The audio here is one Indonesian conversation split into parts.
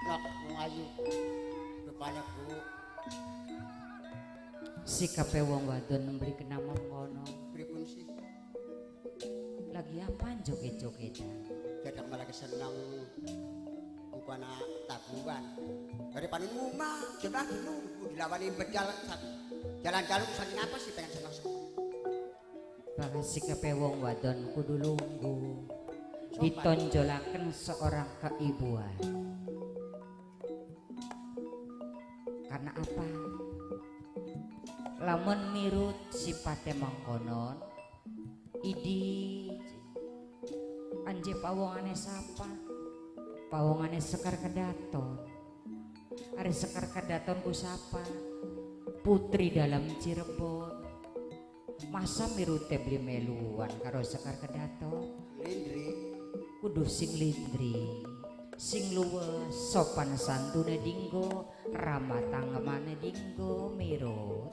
nok wong ayu. Rupane Bu. Sikape wong wadon memberi kenama kono. Pripun sih? Lagi apaan joget-jogetan? Dadak malah keseneng upana tabuhan. Daripada ngumah, jam lagi nunggu dilawani bedal jalan-jalan saking apa sih pengen seneng. Bahkan sikape wong wadon kudu lungguh. Ditonjolaken seorang keibuan. Karena apa? Lamun mirut sipate mangkonon idi anje pawongane sapa? Pawongane Sekar Kedaton. Are Sekar Kedaton ku sapa? Putri dalam Cirebon. Masa mirute beli meluan karo Sekar Kedaton? Lindri kudu sing lindri, sing luwes, sopan santune dinggo, ramah tanggemane dinggo, mirut.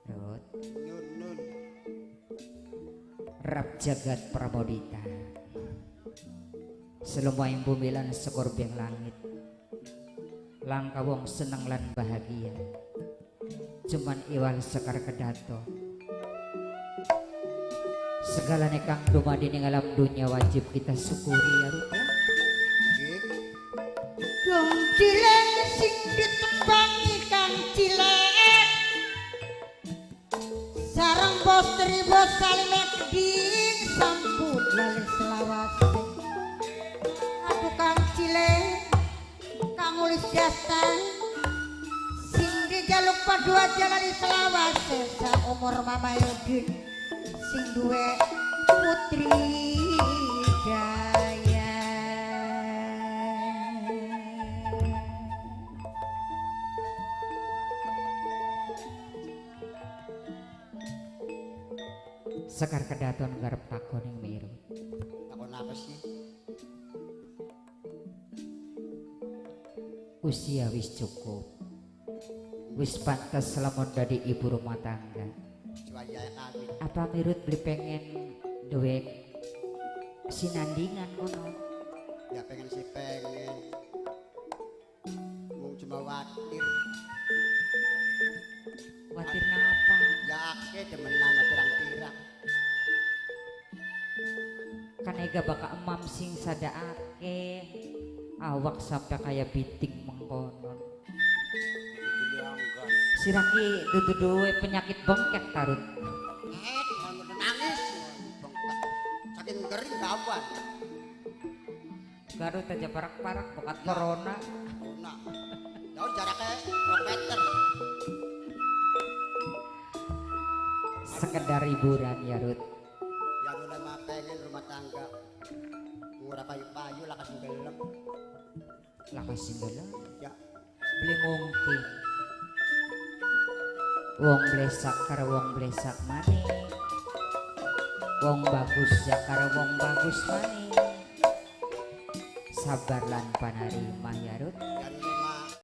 Rut. Nun. Rap jagat pramodita. Selumayang bumi lan sekorbeng langit. Langka wong seneng lan bahagia. Cuman iwal Sekar Kedaton. Segala nekang dumadi ning alam dunia wajib kita syukuri ya Rut ya. Gong cileng sing ditembangi kang cileng sareng bos tribos salimek keding samput lali selawase. Aduh kang cileng kang ulis jasa sing dijaluk padua jalani selawase sa umur Mama Yudin sing duwe putri daya. Sekar Kedaton garep takon ing miru. Takon apa sih? Usia wis cukup. Wis pantas lamun dadi ibu rumah tangga. Cuaya kami. Apa mirut beli pengen duwe sinandingan kono? Ya pengen sih pengen. Mung cuma watir. Watir ngapa? Ya ake demenan sama pirang-pirang. Kan ega baka emam sing sadaake awak sampai kayak biting mengkonon. Siraki dudu penyakit bengkek tarut. Mau nangis. Bengkak. Saking kering gawan. Garut aja parak-parak bokat corona. Corona. Jauh jaraknya 2 meter. Sekedar hiburan ya Rut. Ya mulai mah pengen rumah tangga. Murah payu-payu lah kasih gelem. Lakas singgala. Ya. Beli mungkin. Wong blesak karo wong blesak maning. Wong bagus ya karo wong bagus maning. Sabar lan panarima ya Rut.